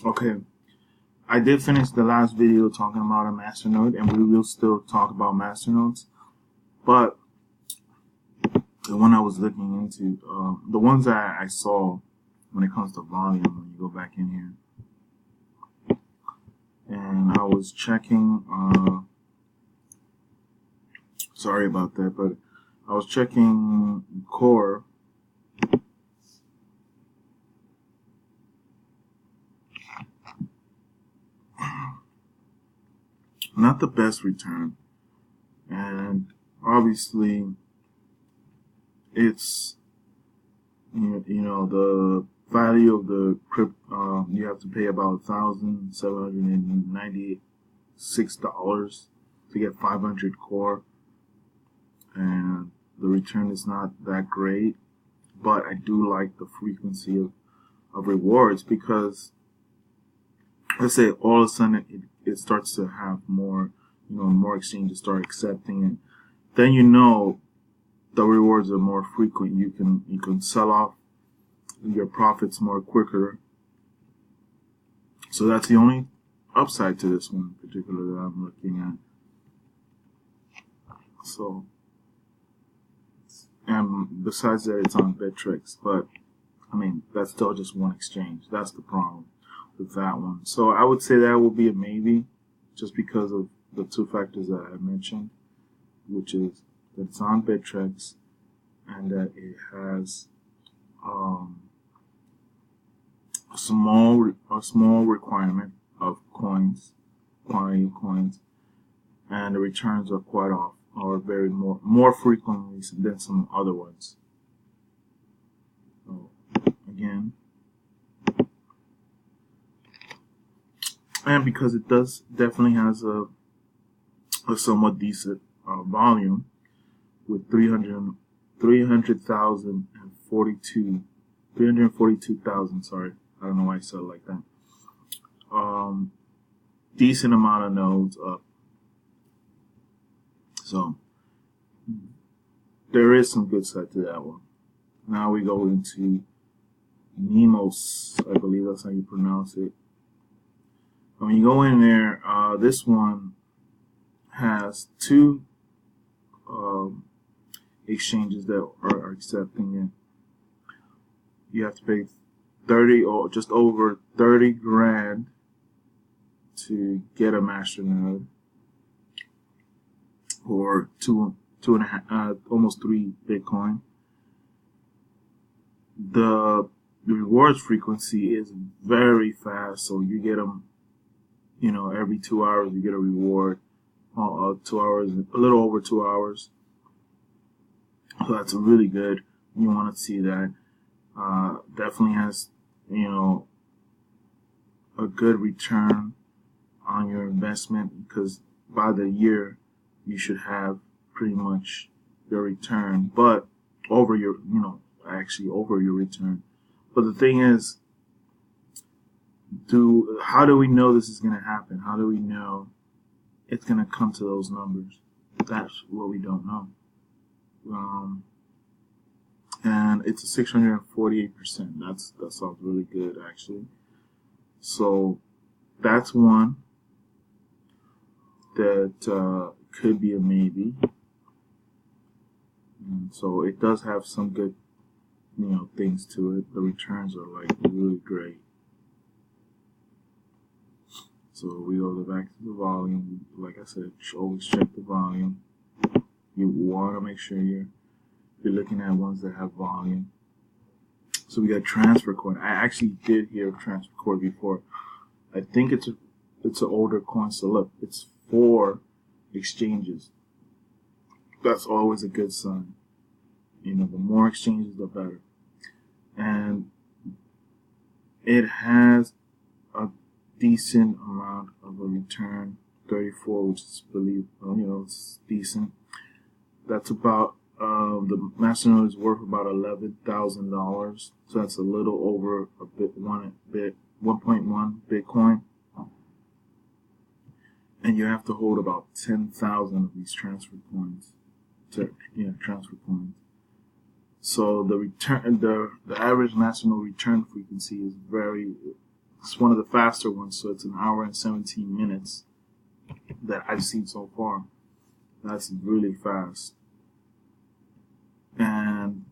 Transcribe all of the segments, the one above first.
Okay, I did finish the last video talking about a masternode, and we will still talk about masternodes. But the one I was looking into, the ones that I saw when it comes to volume, when you go back in here, and I was checking. Sorry about that, but I was checking core. Not the best return, and obviously it's the value of the crypto. You have to pay about $1,796 to get 500 core, and the return is not that great. But I do like the frequency of rewards, because let's say all of a sudden it starts to have more, more exchanges start accepting it. Then the rewards are more frequent. You can sell off your profits more quicker. So that's the only upside to this one in particular that I'm looking at. So, and besides that, it's on Bittrex, but I mean, that's still just one exchange. That's the problem with that one. So I would say that will be a maybe, just because of the two factors that I mentioned, which is that it's on Bittrex and that it has a small requirement of coins, quantity of coins, and the returns are quite off, or very more frequently than some other ones. So again, and because it definitely has a somewhat decent volume, with 342,000, sorry, I don't know why I said it like that. Decent amount of nodes up. So there is some good side to that one. Now we go into Nemos, I believe that's how you pronounce it. When you go in there, this one has two exchanges that are accepting it. You have to pay 30 or just over 30 grand to get a masternode, or two and a half, almost 3 Bitcoin. The rewards frequency is very fast, so you get them, every 2 hours you get a reward. 2 hours, a little over 2 hours. So that's really good. You want to see that. Definitely has, a good return on your investment, because by the year you should have pretty much your return, but over your, over your return. But the thing is, how do we know this is going to happen? How do we know it's going to come to those numbers? That's what we don't know. And it's a 648%. That sounds really good, actually. So that's one that could be a maybe. And so it does have some good, things to it. The returns are like really great. So we go back to the volume. Like I said, always check the volume. You want to make sure you're looking at ones that have volume. So we got transfer coin. I actually did hear of transfer coin before. I think it's an older coin. So look, it's 4 exchanges. That's always a good sign. The more exchanges, the better. And it has a decent amount of a return, 34, which is it's decent. That's about the masternode is worth about $11,000, so that's a little over 1.1 Bitcoin, and you have to hold about 10,000 of these transfer coins. So the return, the average masternode return frequency is very It's one of the faster ones, so it's an hour and 17 minutes that I've seen so far. That's really fast. And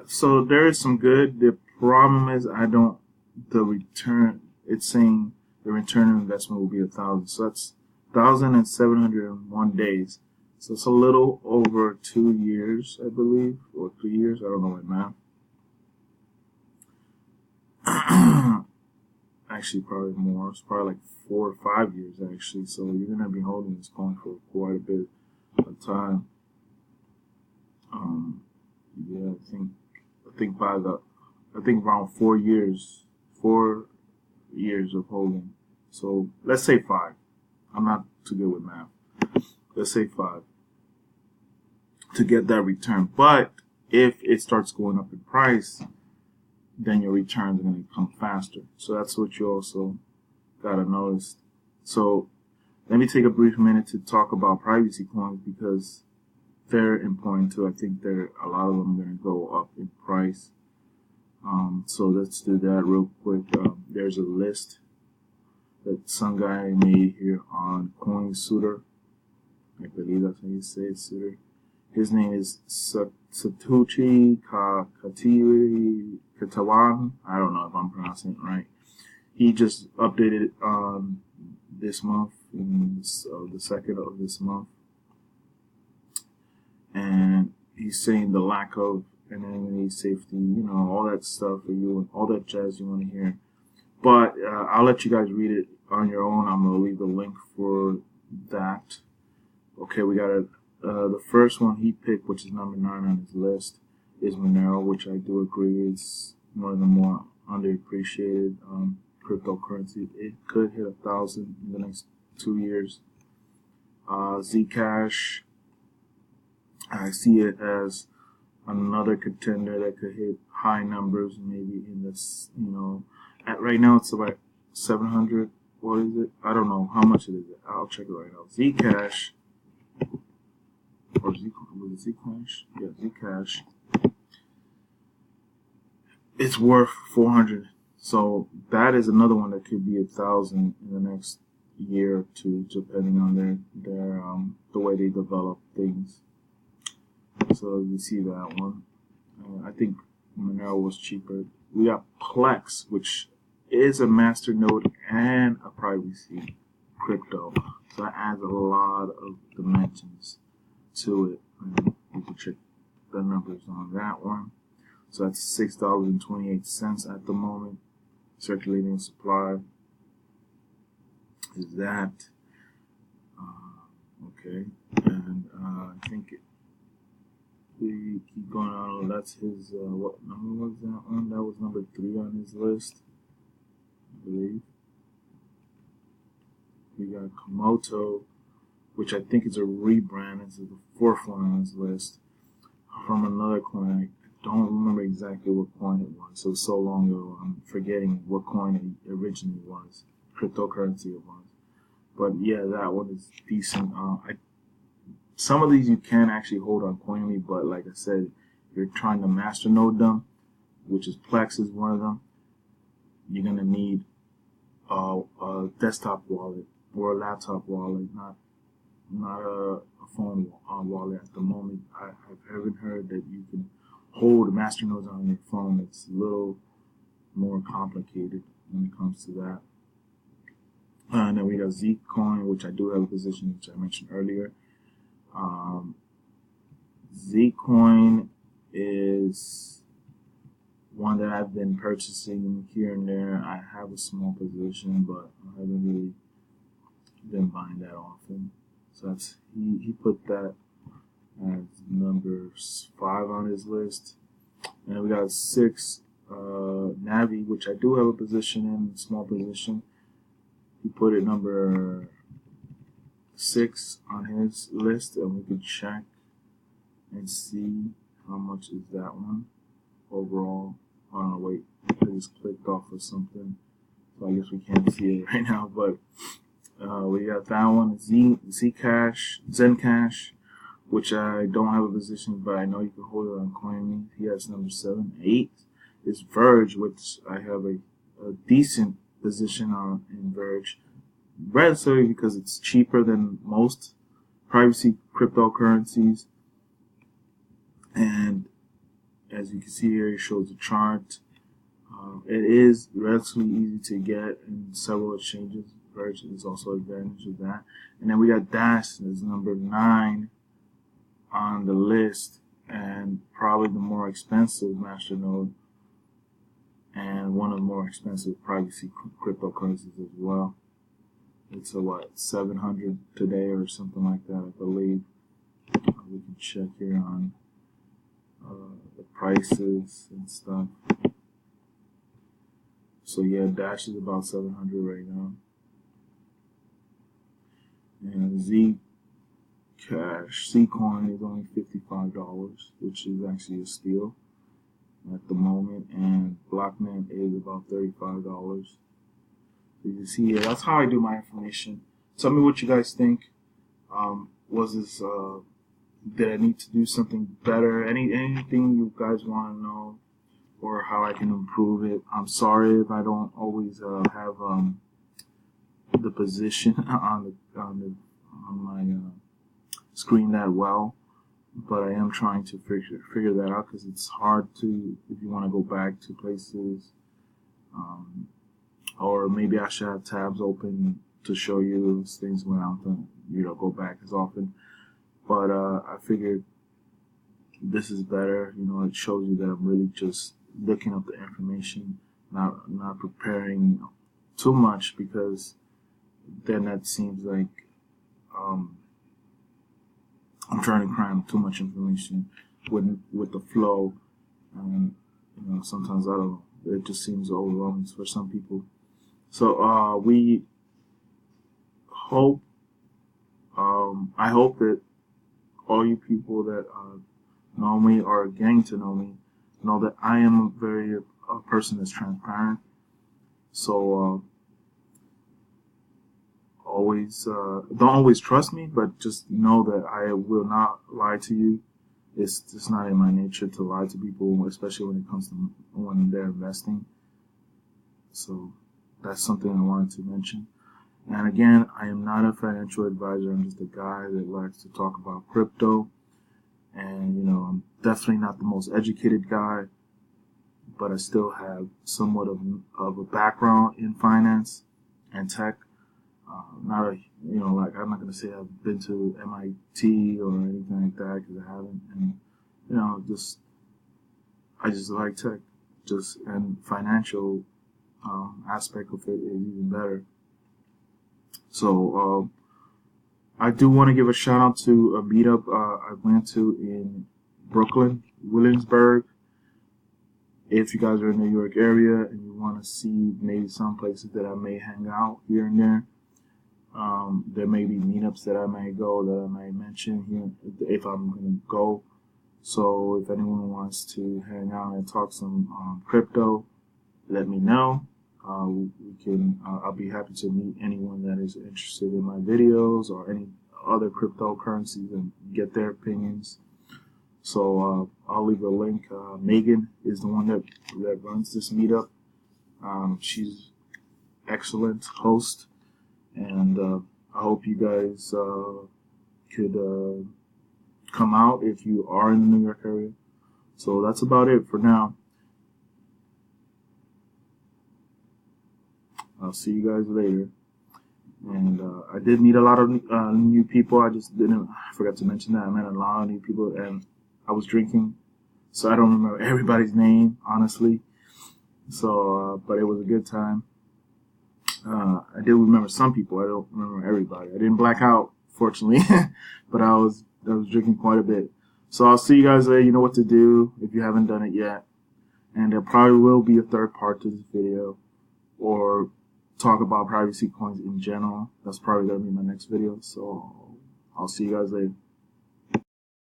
so there is some good. The problem is the return, it's saying the return on investment will be 1,000. So that's 1,701 days. So it's a little over 2 years, I believe, or 3 years. I don't know my math. Actually, probably more. It's probably like 4 or 5 years, actually. So you're gonna be holding this coin for quite a bit of time. Yeah, I think around 4 years, 4 years of holding. So let's say 5. I'm not too good with math. Let's say 5 to get that return. But if it starts going up in price, then your returns are going to come faster. So that's what you also gotta notice. So let me take a brief minute to talk about privacy coins because they're important too. I think a lot of them are going to go up in price. So let's do that real quick. There's a list that some guy made here on CoinSuiter. I believe that's how you say it, Suter. His name is Sudhir Khatwan. I don't know if I'm pronouncing it right. He just updated it this month, the 2nd of this month. And he's saying the lack of anonymity, safety, all that stuff for you and all that jazz you want to hear. But I'll let you guys read it on your own. I'm going to leave the link for that. Okay, we got the first one he picked, which is number 9 on his list, is Monero, which I do agree is one of the more underappreciated cryptocurrencies. It could hit 1,000 in the next 2 years. Zcash, I see it as another contender that could hit high numbers, maybe in this, right now it's about 700. What is it? I don't know how much it is. I'll check it right now. Zcash, or was it Zcash? Yeah, Zcash. It's worth 400. So that is another one that could be 1,000 in the next year or two, depending on their the way they develop things. So you see that one. I think Monero was cheaper. We got Plex, which is a masternode and a privacy crypto. So that adds a lot of dimensions to it. And you can check the numbers on that one. So that's $6.28 at the moment. Circulating supply is that. Okay. And I think we keep going on. That's his, what number was that one? That was number 3 on his list, I believe. We got Komodo, which I think is a rebrand. It's the 4th one on his list from another coin. I don't remember exactly what coin it was. It was so long ago, I'm forgetting what coin it originally was. Cryptocurrency it was. But yeah, that one is decent. Some of these you can actually hold on Coinme, but like I said, if you're trying to masternode them, which is Plex is one of them, you're gonna need a desktop wallet or a laptop wallet, not a phone wallet at the moment. I haven't heard that you can hold masternodes on your phone. It's a little more complicated when it comes to that. And then we got Zcoin, which I do have a position, which I mentioned earlier. Zcoin is one that I've been purchasing here and there. I have a small position, but I haven't really been buying that often. So that's he put that as number 5 on his list. And we got 6 Navi, which I do have a position in, a small position. He put it number 6 on his list, and we can check and see how much is that one overall. Oh no, wait, I just clicked off of something, so I guess we can't see it right now. But we got that one, Zencash, which I don't have a position, but I know you can hold it on Coinme. He has number 7. 8 is Verge, which I have a a decent position in Verge, relatively because it's cheaper than most privacy cryptocurrencies. And as you can see here, it shows the chart. It is relatively easy to get in several exchanges. Verge is also an advantage of that. And then we got Dash as number 9 on the list, and probably the more expensive masternode, and one of the more expensive privacy cryptocurrencies as well. It's a what, 700 today or something like that, I believe. We can check here on the prices and stuff. So yeah, Dash is about 700 right now. And Zcoin is only $55, which is actually a steal at the moment. And Blocknet is about $35. So you can see here, that's how I do my information. Tell me what you guys think. Was this, did I need to do something better? Anything you guys want to know, or how I can improve it? I'm sorry if I don't always have the position on my screen that well, but I am trying to figure that out, because it's hard to, if you want to go back to places, or maybe I should have tabs open to show you those things when I don't go back as often. But I figured this is better. It shows you that I'm really just looking up the information, not preparing too much, because then that seems like I'm trying to cram too much information with the flow, and sometimes I don't know, it just seems overwhelming for some people. So we hope, I hope that all you people that know me or are getting to know me know that I am a person that's transparent. So don't always trust me, but just know that I will not lie to you. It's just not in my nature to lie to people, especially when it comes to when they're investing. So that's something I wanted to mention. And again, I am not a financial advisor. I'm just a guy that likes to talk about crypto. And, I'm definitely not the most educated guy, but I still have somewhat of a background in finance and tech. I'm not going to say I've been to MIT or anything like that, because I haven't. And, I just like tech, and financial aspect of it is even better. So I do want to give a shout out to a meetup I went to in Brooklyn, Williamsburg. If you guys are in the New York area and you want to see maybe some places that I may hang out here and there, there may be meetups that I may go, that I may mention here if I'm going to go. So if anyone wants to hang out and talk some crypto, let me know. I'll be happy to meet anyone that is interested in my videos or any other cryptocurrencies and get their opinions. So I'll leave a link. Meghan is the one that runs this meetup. She's excellent host, and I hope you guys could come out if you are in the New York area. So that's about it for now. I'll see you guys later. And I did meet a lot of new people. I forgot to mention that. I met a lot of new people, and I was drinking, so I don't remember everybody's name, honestly. So, but it was a good time. I did remember some people. I don't remember everybody. I didn't black out, fortunately, but I was drinking quite a bit. So I'll see you guys later. You know what to do if you haven't done it yet. And there probably will be a third part to this video, or talk about privacy coins in general. That's probably going to be my next video. So I'll see you guys later.